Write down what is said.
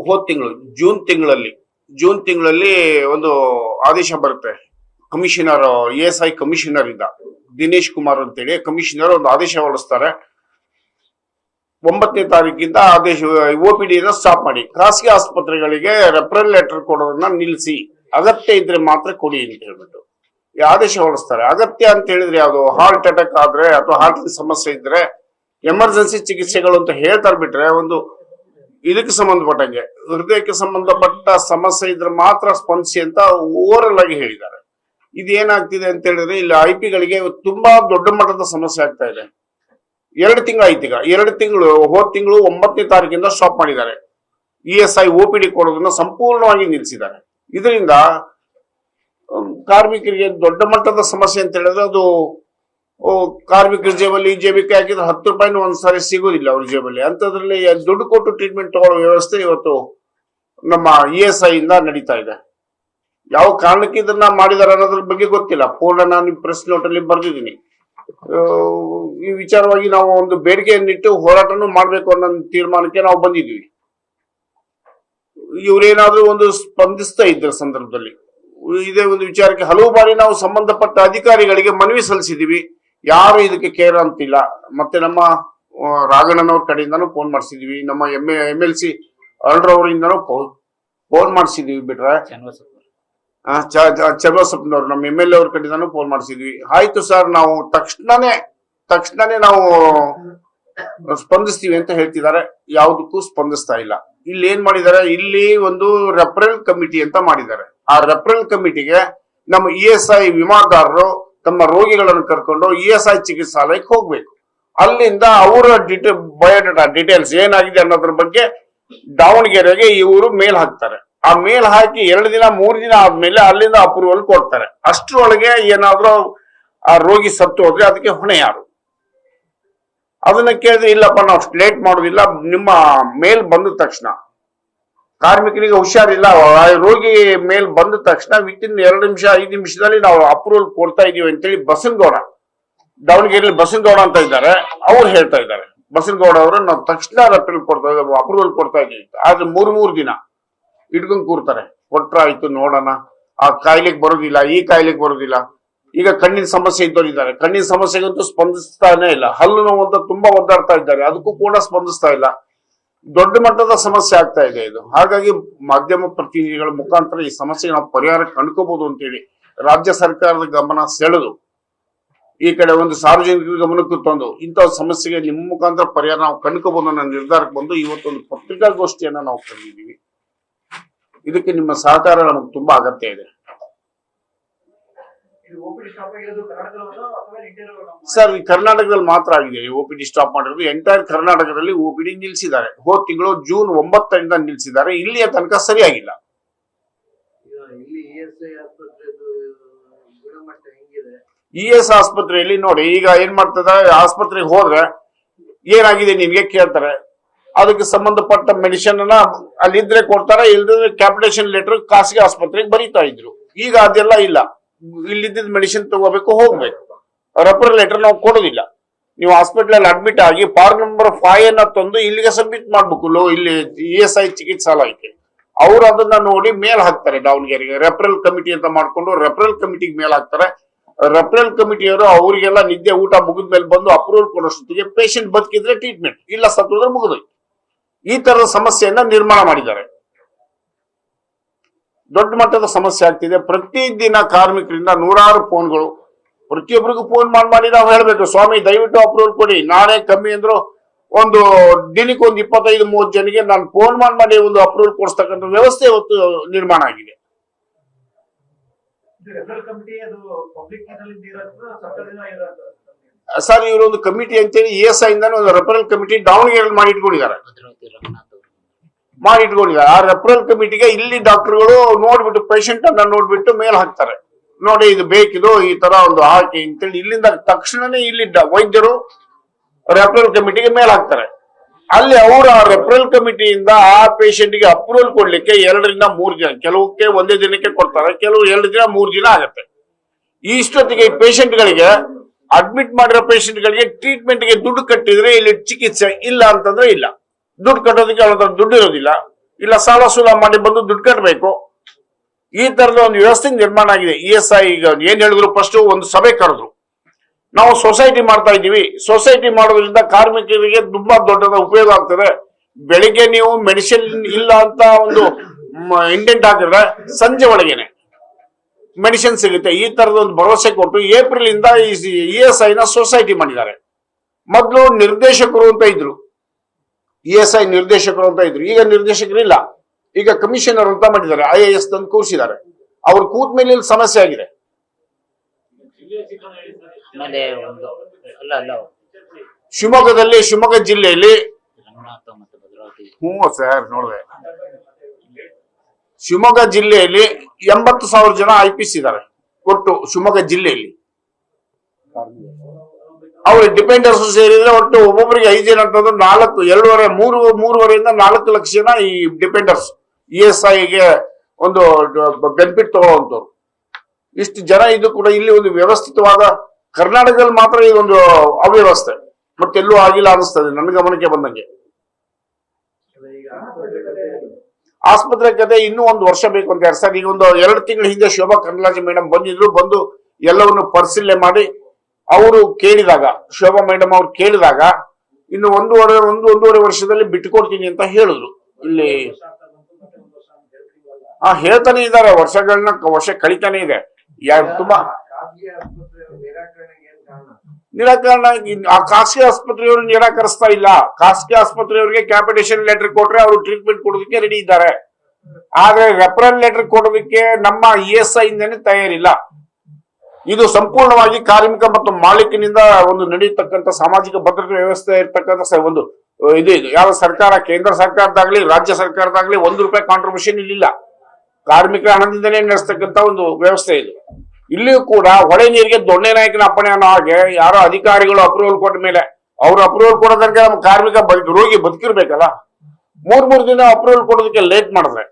ಹೋದ್ ತಿಂಗಳು ಜೂನ್ ತಿಂಗಳಲ್ಲಿ ಒಂದು ಆದೇಶ ಬರುತ್ತೆ. ಕಮಿಷನರ್ ASI ಕಮಿಷನರ್ ಇದ್ದ ದಿನೇಶ್ ಕುಮಾರ್ ಅಂತೇಳಿ ಕಮಿಷನರ್ ಒಂದು ಆದೇಶ ಹೊರಡಿಸ್ತಾರೆ. 9ನೇ ತಾರೀಕಿಂದ ಆದೇಶ OPD ಸ್ಟಾಪ್ ಮಾಡಿ, ಖಾಸಗಿ ಆಸ್ಪತ್ರೆಗಳಿಗೆ ರೆಫರಲ್ ಲೆಟರ್ ಕೊಡೋದನ್ನ ನಿಲ್ಲಿಸಿ, ಅಗತ್ಯ ಇದ್ರೆ ಮಾತ್ರ ಕೊಡಿ ಅಂತ ಹೇಳ್ಬಿಟ್ಟು ಈ ಆದೇಶ ಹೊರಡಿಸ್ತಾರೆ. ಅಗತ್ಯ ಅಂತ ಹೇಳಿದ್ರೆ ಯಾವುದು, ಹಾರ್ಟ್ ಅಟ್ಯಾಕ್ ಆದ್ರೆ ಅಥವಾ ಹಾರ್ಟ್ ಸಮಸ್ಯೆ ಇದ್ರೆ ಎಮರ್ಜೆನ್ಸಿ ಚಿಕಿತ್ಸೆಗಳು ಅಂತ ಹೇಳ್ತಾರೆ. ಬಿಟ್ರೆ ಒಂದು ಇದಕ್ಕೆ ಸಂಬಂಧಪಟ್ಟಂಗೆ ಹೃದಯಕ್ಕೆ ಸಂಬಂಧಪಟ್ಟ ಸಮಸ್ಯೆ ಇದ್ರೆ ಮಾತ್ರ ಸ್ಪಂದಿಸಿ ಅಂತ ಓವರಲ್ ಆಗಿ ಹೇಳಿದ್ದಾರೆ. ಇದೇನಾಗ್ತಿದೆ ಅಂತ ಹೇಳಿದ್ರೆ ಇಲ್ಲಿ IP ಗಳಿಗೆ ತುಂಬಾ ದೊಡ್ಡ ಮಟ್ಟದ ಸಮಸ್ಯೆ ಆಗ್ತಾ ಇದೆ. 2 ತಿಂಗಳು ಆಯ್ತು. ಈಗ 2 ತಿಂಗಳು, ಹೋದ ತಿಂಗಳು 9ನೇ ತಾರೀಕಿಂದ ಸ್ಟಾಪ್ ಮಾಡಿದ್ದಾರೆ. ESI OPD ಕೊಡೋದನ್ನ ಸಂಪೂರ್ಣವಾಗಿ ನಿಲ್ಲಿಸಿದ್ದಾರೆ. ಇದರಿಂದ ಕಾರ್ಮಿಕರಿಗೆ ದೊಡ್ಡ ಮಟ್ಟದ ಸಮಸ್ಯೆ ಅಂತ ಹೇಳಿದ್ರೆ ಅದು ಕಾರ್ಮಿಕರ ಜೇಬಲ್ಲಿ ಜೇಬಿಕೆ ಹಾಕಿದ್ರೆ 10 ರೂಪಾಯಿನೂ ಒಂದ್ಸಾರಿ ಸಿಗೋದಿಲ್ಲ ಅವ್ರ ಜೇಬಲ್ಲಿ. ಅಂತದ್ರಲ್ಲಿ ದುಡ್ಡು ಕೊಟ್ಟು ಟ್ರೀಟ್ಮೆಂಟ್ ತಗೊಳ್ಳೋ ವ್ಯವಸ್ಥೆ ಇವತ್ತು ನಮ್ಮ ESI ಇಂದ ನಡೀತಾ ಇದೆ. ಯಾವ ಕಾರಣಕ್ಕೆ ಇದನ್ನ ಮಾಡಿದಾರೆ ಅನ್ನೋದ್ರ ಬಗ್ಗೆ ಗೊತ್ತಿಲ್ಲ. ಪೂರ್ಣ ನಾನು ಪ್ರೆಸ್ ನೋಟ್ ಅಲ್ಲಿ ಬರ್ದಿದ್ದೀನಿ. ಈ ವಿಚಾರವಾಗಿ ನಾವು ಒಂದು ಬೇಡಿಕೆಯನ್ನಿಟ್ಟು ಹೋರಾಟನೂ ಮಾಡ್ಬೇಕು ಅನ್ನೋ ತೀರ್ಮಾನಕ್ಕೆ ನಾವು ಬಂದಿದ್ವಿ. ಇವ್ರೇನಾದ್ರೂ ಒಂದು ಸ್ಪಂದಿಸ್ತಾ ಇದ್ರ ಸಂದರ್ಭದಲ್ಲಿ ಇದೇ ಒಂದು ವಿಚಾರಕ್ಕೆ ಹಲವು ಬಾರಿ ನಾವು ಸಂಬಂಧಪಟ್ಟ ಅಧಿಕಾರಿಗಳಿಗೆ ಮನವಿ ಸಲ್ಲಿಸಿದೀವಿ. ಯಾರು ಇದಕ್ಕೆ ಕೇರ್ ಅಂತಿಲ್ಲ. ಮತ್ತೆ ನಮ್ಮ ರಾಘಣ್ಣನವ್ರ ಕಡೆಯಿಂದಾನು ಫೋನ್ ಮಾಡಿಸಿದೀವಿ, ನಮ್ಮ MLC ಅರುಣ್ರವರಿಂದಾನು ಫೋನ್ ಮಾಡಿಸಿದೀವಿ. ಬಿಟ್ರೆ ಚನ್ನಬಸಪ್ಪನವ್ರು ನಮ್ಮ MLA ಅವ್ರ ಕಡೆಯಿಂದಾನು ಫೋನ್ ಮಾಡಿಸಿದ್ವಿ. ಆಯ್ತು ಸರ್, ನಾವು ತಕ್ಷಣನೇ ನಾವು ಸ್ಪಂದಿಸ್ತೀವಿ ಅಂತ ಹೇಳ್ತಿದ್ದಾರೆ. ಯಾವುದಕ್ಕೂ ಸ್ಪಂದಿಸ್ತಾ ಇಲ್ಲ. ಇಲ್ಲಿ ಏನ್ ಮಾಡಿದ್ದಾರೆ, ಇಲ್ಲಿ ಒಂದು ರೆಫರಲ್ ಕಮಿಟಿ ಅಂತ ಮಾಡಿದ್ದಾರೆ. ಆ ರೆಫರಲ್ ಕಮಿಟಿಗೆ ನಮ್ಮ ESI ವಿಮಾದಾರರು ತಮ್ಮ ರೋಗಿಗಳನ್ನು ಕರ್ಕೊಂಡು ESI ಚಿಕಿತ್ಸಾಲಯಕ್ಕೆ ಹೋಗ್ಬೇಕು. ಅಲ್ಲಿಂದ ಅವರ ಬಯೋಡಾಟಾ ಡೀಟೇಲ್ಸ್ ಏನಾಗಿದೆ ಅನ್ನೋದ್ರ ಬಗ್ಗೆ ದಾವಣಗೆರೆಗೆ ಇವರು ಮೇಲ್ ಹಾಕ್ತಾರೆ. ಆ ಮೇಲ್ ಹಾಕಿ 2 ದಿನ 3 ದಿನ ಆದ್ಮೇಲೆ ಅಲ್ಲಿಂದ ಅಪ್ರೂವಲ್ ಕೊಡ್ತಾರೆ. ಅಷ್ಟರೊಳಗೆ ಏನಾದ್ರೂ ಆ ರೋಗಿ ಸತ್ತು ಹೋದ್ರೆ ಅದಕ್ಕೆ ಹೊಣೆ ಯಾರು? ಅದನ್ನ ಕೇಳಿದ್ರೆ ಇಲ್ಲಪ್ಪ, ನಾವು ಲೇಟ್ ಮಾಡೋದಿಲ್ಲ, ನಿಮ್ಮ ಮೇಲ್ ಬಂದ ತಕ್ಷಣ ಕಾರ್ಮಿಕರಿಗೆ ಹುಷಾರಿಲ್ಲ, ರೋಗಿ ಮೇಲ್ ಬಂದ ತಕ್ಷಣ ವಿತಿನ್ 2 ನಿಮಿಷ 5 ನಿಮಿಷದಲ್ಲಿ ನಾವು ಅಪ್ರೂವಲ್ ಕೊಡ್ತಾ ಇದೀವಿ ಅಂತೇಳಿ ಬಸನಗೌಡ, ದಾವಣಗೆರೆಯಲ್ಲಿ ಬಸನಗೌಡ ಅಂತ ಇದ್ದಾರೆ, ಅವ್ರು ಹೇಳ್ತಾ ಇದ್ದಾರೆ. ಬಸನಗೌಡ ಅವರು ನಾವು ತಕ್ಷಣ ಅಪ್ರೂವಲ್ ಕೊಡ್ತಾ ಇದೀವಿ. ಆದ್ರೆ 3 ದಿನ ಇಟ್ಕೊಂಡ್ ಕೂರ್ತಾರೆ. ಕೊಟ್ರಾಯ್ತು ನೋಡೋಣ, ಆ ಕಾಯಿಲೆಗೆ ಬರೋದಿಲ್ಲ, ಈ ಕಾಯಿಲೆಗೆ ಬರೋದಿಲ್ಲ. ಈಗ ಕಣ್ಣಿನ ಸಮಸ್ಯೆ ಇದ್ದವರಿದ್ದಾರೆ, ಕಣ್ಣಿನ ಸಮಸ್ಯೆಗಂತೂ ಸ್ಪಂದಿಸ್ತಾನೆ ಇಲ್ಲ. ಹಲ್ಲು ನೋವು ಅಂತ ತುಂಬಾ ಒದ್ದಾಡ್ತಾ ಇದ್ದಾರೆ, ಅದಕ್ಕೂ ಕೂಡ ಸ್ಪಂದಿಸ್ತಾ ಇಲ್ಲ. ದೊಡ್ಡ ಮಟ್ಟದ ಸಮಸ್ಯೆ ಆಗ್ತಾ ಇದೆ ಇದು. ಹಾಗಾಗಿ ಮಾಧ್ಯಮ ಪ್ರತಿನಿಧಿಗಳ ಮುಖಾಂತರ ಈ ಸಮಸ್ಯೆಗೆ ನಾವು ಪರಿಹಾರ ಕಂಡ್ಕೋಬಹುದು ಅಂತೇಳಿ ರಾಜ್ಯ ಸರ್ಕಾರದ ಗಮನ ಸೆಳೆದು ಈ ಕಡೆ ಒಂದು ಸಾರ್ವಜನಿಕರ ಗಮನಕ್ಕೂ ತಂದು ಇಂತಹ ಸಮಸ್ಯೆಗೆ ನಿಮ್ಮ ಮುಖಾಂತರ ಪರಿಹಾರ ನಾವು ಕಂಡ್ಕೋಬಹುದು ಅನ್ನೋ ನಿರ್ಧಾರಕ್ಕೆ ಬಂದು ಇವತ್ತೊಂದು ಪತ್ರಿಕಾಗೋಷ್ಠಿಯನ್ನ ನಾವು ಕರೆದಿದ್ದೀವಿ. ಇದಕ್ಕೆ ನಿಮ್ಮ ಸಹಕಾರ ನಮಗೆ ತುಂಬಾ ಅಗತ್ಯ ಇದೆ ಸರ್. ಈ ಕರ್ನಾಟಕದಲ್ಲಿ ಮಾತ್ರ ಆಗಿದೆ OPD ಸ್ಟಾಪ್ ಮಾಡಿರೋದು. ಎಂಟೈರ್ ಕರ್ನಾಟಕದಲ್ಲಿ OPD ನಿಲ್ಸಿದ್ದಾರೆ. ಹೋದ ತಿಂಗಳು ಜೂನ್ 9ರಿಂದ ನಿಲ್ಸಿದ್ದಾರೆ. ಇಲ್ಲಿಯ ತನಕ ಸರಿಯಾಗಿಲ್ಲ. ES ಆಸ್ಪತ್ರೆಯಲ್ಲಿ ನೋಡಿ, ಈಗ ಏನ್ ಮಾಡ್ತದೆ, ಆಸ್ಪತ್ರೆಗೆ ಹೋದ್ರೆ ಏನಾಗಿದೆ ನಿನ್ಗೆ ಕೇಳ್ತಾರೆ. ಅದಕ್ಕೆ ಸಂಬಂಧಪಟ್ಟ ಮೆಡಿಸಿನ್ ಅನ್ನ ಅಲ್ಲಿದ್ರೆ ಕೊಡ್ತಾರೆ, ಇಲ್ದಿದ್ರೆ ಕ್ಯಾಪಿಟೇಷನ್ ಲೆಟರ್ ಖಾಸಗಿ ಆಸ್ಪತ್ರೆಗೆ ಬರೀತಾ ಇದ್ರು. ಈಗ ಅದೆಲ್ಲ ಇಲ್ಲ. ಇಲ್ಲಿದ್ದ ಮೆಡಿಸಿನ್ ತಗೋಬೇಕು, ಹೋಗ್ಬೇಕು. ರೆಫರಲ್ ಲೆಟರ್ ನಾವು ಕೊಡೋದಿಲ್ಲ. ನೀವು ಹಾಸ್ಪಿಟಲ್ ಅಲ್ಲಿ ಅಡ್ಮಿಟ್ ಆಗಿ ಫಾರ್ಮ್ ನಂಬರ್ 5 ಅನ್ನ ತಂದು ಇಲ್ಲಿಗೆ ಸಬ್ಮಿಟ್ ಮಾಡ್ಬೇಕು. ಇಲ್ಲಿ ESI ಚಿಕಿತ್ಸಾಲಯಕ್ಕೆ ಅವ್ರು ಅದನ್ನ ನೋಡಿ ಮೇಲ್ ಹಾಕ್ತಾರೆ ದಾವಣಗೆರೆಗೆ. ರೆಫರಲ್ ಕಮಿಟಿ ಅಂತ ಮಾಡ್ಕೊಂಡು ರೆಫರಲ್ ಕಮಿಟಿಗೆ ಮೇಲ್ ಹಾಕ್ತಾರೆ. ರೆಫರಲ್ ಕಮಿಟಿಯವರು ಅವರಿಗೆಲ್ಲ ನಿದ್ದೆ ಊಟ ಮುಗಿದ ಮೇಲೆ ಬಂದು ಅಪ್ರೂವಲ್ ಕೊಡೋಷ್ಟೊತ್ತಿಗೆ ಪೇಷಂಟ್ ಬದುಕಿದ್ರೆ ಟ್ರೀಟ್ಮೆಂಟ್, ಇಲ್ಲ ಸತ್ತೋದ್ರೆ ಮುಗಿದೋಯ್ತು. ಈ ತರದ ಸಮಸ್ಯೆಯನ್ನ ನಿರ್ಮಾಣ ಮಾಡಿದ್ದಾರೆ. ದೊಡ್ಡ ಮಟ್ಟದ ಸಮಸ್ಯೆ ಆಗ್ತಿದೆ. ಪ್ರತಿದಿನ ಕಾರ್ಮಿಕರಿಂದ ನೂರಾರು ಫೋನ್ಗಳು. ಪ್ರತಿಯೊಬ್ಬರಿಗೂ ಫೋನ್ ಮಾಡಿ ನಾವು ಹೇಳ್ಬೇಕು, ಸ್ವಾಮಿ ದಯವಿಟ್ಟು ಅಪ್ರೂವಲ್ ಕೊಡಿ. ನಾನೇ ಕಮ್ಮಿ ಅಂದ್ರು ಒಂದು ದಿನಕ್ಕೆ ಒಂದು 25-30 ಜನಕ್ಕೆ ನಾನು ಫೋನ್ ಮಾಡಿ ಒಂದು ಅಪ್ರೂವಲ್ ಕೊಡಿಸ್ತಕ್ಕಂಥ ವ್ಯವಸ್ಥೆ ಇವತ್ತು ನಿರ್ಮಾಣ ಆಗಿದೆ. ಸರ್, ಇವರೊಂದು ಕಮಿಟಿ ಅಂತೇಳಿ ESI ಇಂದ ಒಂದು ರೆಫರಲ್ ಕಮಿಟಿ ದಾವಣಗೆರೆಯಲ್ಲಿ ಮಾಡಿ ಇಟ್ಕೊಂಡಿದ್ದಾರೆ. ಆ ರೆಫರಲ್ ಕಮಿಟಿಗೆ ಇಲ್ಲಿ ಡಾಕ್ಟರ್ಗಳು ನೋಡ್ಬಿಟ್ಟು ಪೇಷಂಟ್ ಅನ್ನ ನೋಡ್ಬಿಟ್ಟು ಮೇಲ್ ಹಾಕ್ತಾರೆ. ನೋಡಿ ಇದು ಬೇಕಿದು, ಈ ತರ ಒಂದು ಹಾಕಿ ಅಂತೇಳಿ ಇಲ್ಲಿಂದ ತಕ್ಷಣನೇ ಇಲ್ಲಿ ವೈದ್ಯರು ರೆಫರಲ್ ಕಮಿಟಿಗೆ ಮೇಲ್ ಹಾಕ್ತಾರೆ. ಅಲ್ಲಿ ಅವರ ರೆಫರಲ್ ಕಮಿಟಿಯಿಂದ ಆ ಪೇಷಂಟ್ ಗೆ ಅಪ್ರೂವಲ್ ಕೊಡ್ಲಿಕ್ಕೆ 2 ರಿಂದ 3 ದಿನ, ಕೆಲವಕ್ಕೆ ಒಂದೇ ದಿನಕ್ಕೆ ಕೊಡ್ತಾರೆ, ಕೆಲವು 2 ದಿನ 3 ದಿನ ಆಗುತ್ತೆ. ಇಷ್ಟೊತ್ತಿಗೆ ಈ ಪೇಷಂಟ್ ಗಳಿಗೆ ಅಡ್ಮಿಟ್ ಮಾಡಿರೋ ಪೇಷಂಟ್ ಗಳಿಗೆ ಟ್ರೀಟ್ಮೆಂಟ್ ಗೆ ದುಡ್ಡು ಕಟ್ಟಿದ್ರೆ ಇಲ್ಲಿ ಚಿಕಿತ್ಸೆ ಇಲ್ಲ ಅಂತಂದ್ರೆ ಇಲ್ಲ. ದುಡ್ಡು ಕಟ್ಟೋದಕ್ಕೆ ಅವ್ರ ಹತ್ರ ದುಡ್ಡು ಇರೋದಿಲ್ಲ, ಇಲ್ಲ ಸಾಲ ಸೂಲ ಮಾಡಿ ಬಂದು ದುಡ್ಡು ಕಟ್ಟಬೇಕು. ಈ ತರದ ಒಂದು ವ್ಯವಸ್ಥೆ ನಿರ್ಮಾಣ ಆಗಿದೆ. ESI ಈಗ ಏನ್ ಹೇಳಿದ್ರು, ಫಸ್ಟ್ ಒಂದು ಸಭೆ ಕರೆದ್ರು, ನಾವು ಸೊಸೈಟಿ ಮಾಡ್ತಾ ಇದ್ದೀವಿ, ಸೊಸೈಟಿ ಮಾಡೋದ್ರಿಂದ ಕಾರ್ಮಿಕರಿಗೆ ತುಂಬಾ ದೊಡ್ಡದ ಉಪಯೋಗ ಆಗ್ತದೆ. ಬೆಳಿಗ್ಗೆ ನೀವು ಮೆಡಿಸಿನ್ ಇಲ್ಲ ಅಂತ ಒಂದು ಇಂಡೆಂಟ್ ಹಾಕಿದ್ರೆ ಸಂಜೆ ಒಳಗೇನೆ ಮೆಡಿಸಿನ್ ಸಿಗುತ್ತೆ. ಈ ತರದ ಒಂದು ಭರವಸೆ ಕೊಟ್ಟು ಏಪ್ರಿಲ್ ಇಂದ ESI ನ ಸೊಸೈಟಿ ಮಾಡಿದ್ದಾರೆ. ಮೊದಲು ನಿರ್ದೇಶಕರು ಅಂತ ಇದ್ರು, ESI ನಿರ್ದೇಶಕರು ಅಂತ ಇದ್ರು, ಈಗ ನಿರ್ದೇಶಕರಿಲ್ಲ, ಈಗ ಕಮಿಷನರ್ ಅಂತ ಮಾಡಿದ್ದಾರೆ. IAS ತಂದು ಕೂರಿಸಿದ್ದಾರೆ. ಅವ್ರು ಕೂತ್ ಮೇಲೆ ಇಲ್ಲಿ ಸಮಸ್ಯೆ ಆಗಿದೆ. ಶಿವಮೊಗ್ಗದಲ್ಲಿ, ಶಿವಮೊಗ್ಗ ಜಿಲ್ಲೆಯಲ್ಲಿ ಸರ್ ನೋಡಿದೆ, ಶಿವಮೊಗ್ಗ ಜಿಲ್ಲೆಯಲ್ಲಿ 80,000 ಜನ IPS ಇದ್ದಾರೆ ಒಟ್ಟು ಶಿವಮೊಗ್ಗ ಜಿಲ್ಲೆಯಲ್ಲಿ. ಅವ್ರ ಡಿಪೆಂಡರ್ಸ್ ಸೇರಿದ್ರೆ ಒಟ್ಟು ಒಬ್ಬೊಬ್ಬರಿಗೆ 5 ಜನ ಅಂತಂದ್ರೆ 3.5 4 ಲಕ್ಷ ಜನ ಈ ಡಿಪೆಂಡರ್ಸ್ ESIಗೆ ಒಂದು ಬೆನಿಫಿಟ್ ತಗೊಳ್ಳುವಂತವ್ರು. ಇಷ್ಟು ಜನ ಇದು ಕೂಡ ಇಲ್ಲಿ ಒಂದು ವ್ಯವಸ್ಥಿತವಾದ, ಕರ್ನಾಟಕದಲ್ಲಿ ಮಾತ್ರ ಇದೊಂದು ಅವ್ಯವಸ್ಥೆ, ಮತ್ತೆಲ್ಲೂ ಆಗಿಲ್ಲ ಅನಿಸ್ತದೆ ನನ್ನ ಗಮನಕ್ಕೆ ಬಂದಂಗೆ. ಆಸ್ಪತ್ರೆ ಕತೆ ಇನ್ನೂ 1 ವರ್ಷ ಬೇಕು ಅಂತ ಸರ್. ಈಗ ಒಂದು 2 ತಿಂಗಳ ಹಿಂದೆ ಶೋಭಾ ಕರಂದ್ಲಾಜೆ ಮೇಡಮ್ ಬಂದಿದ್ರು, ಬಂದು ಎಲ್ಲವನ್ನು ಪರಿಶೀಲನೆ ಮಾಡಿ ಅವರು ಕೇಳಿದಾಗ, ಶೋಭಾ ಮೇಡಮ್ ಅವ್ರು ಕೇಳಿದಾಗ ಇನ್ನು ಒಂದೂವರೆ ವರ್ಷದಲ್ಲಿ ಬಿಟ್ಟುಕೊಡ್ತೀನಿ ಅಂತ ಹೇಳಿದ್ರು. ಇಲ್ಲಿ ಹೇಳ್ತಾನೆ ಇದ್ದಾರೆ, ವರ್ಷ ಕಳಿತಾನೆ ಇದೆ. ತುಂಬಾ ನಿರಾಕರಣ. ಆ ಖಾಸಗಿ ಆಸ್ಪತ್ರೆಯವರು ನಿರಾಕರಿಸ್ತಾ ಇಲ್ಲ. ಖಾಸಗಿ ಆಸ್ಪತ್ರೆಯವರಿಗೆ ಕ್ಯಾಪಿಟೇಷನ್ ಲೆಟರ್ ಕೊಟ್ರೆ ಅವರು ಟ್ರೀಟ್ಮೆಂಟ್ ಕೊಡೋದಕ್ಕೆ ರೆಡಿ ಇದ್ದಾರೆ. ಆದ್ರೆ ರೆಫರಲ್ ಲೆಟರ್ ಕೊಡೋದಕ್ಕೆ ನಮ್ಮ ESI ಇಂದನೇ ತಯಾರಿಲ್ಲ. ಇದು ಸಂಪೂರ್ಣವಾಗಿ ಕಾರ್ಮಿಕ ಮತ್ತು ಮಾಲೀಕನಿಂದ ಒಂದು ನಡೆಯತಕ್ಕಂಥ ಸಾಮಾಜಿಕ ಭದ್ರತೆ ವ್ಯವಸ್ಥೆ ಇರ್ತಕ್ಕಂಥ ಒಂದು ಇದು ಯಾವ ಸರ್ಕಾರ, ಕೇಂದ್ರ ಸರ್ಕಾರದಾಗ್ಲಿ ರಾಜ್ಯ ಸರ್ಕಾರದಾಗ್ಲಿ 1 ರೂಪಾಯಿ ಕಾಂಟ್ರಿಬ್ಯೂಷನ್ ಇಲ್ಲಿಲ್ಲ. ಕಾರ್ಮಿಕ ಹಣದಿಂದನೇ ನಡೆಸ್ತಕ್ಕಂಥ ಒಂದು ವ್ಯವಸ್ಥೆ ಇದು. ಇಲ್ಲಿಯೂ ಕೂಡ ಹೊಳೆ ನೀರಿಗೆ ದೊಣ್ಣೆ ನಾಯಕನ ಅಪ್ಪಣೆ ಅನ್ನೋ ಹಾಗೆ ಯಾರೋ ಅಧಿಕಾರಿಗಳು ಅಪ್ರೂವಲ್ ಕೊಟ್ಟ ಮೇಲೆ, ಅವ್ರು ಅಪ್ರೂವಲ್ ಕೊಡೋದಕ್ಕೆ ನಮ್ಮ ಕಾರ್ಮಿಕ ರೋಗಿ ಬದುಕಿರ್ಬೇಕಲ್ಲ. 3 ದಿನ ಅಪ್ರೂವಲ್ ಕೊಡೋದಕ್ಕೆ ಲೇಟ್ ಮಾಡಿದ್ರೆ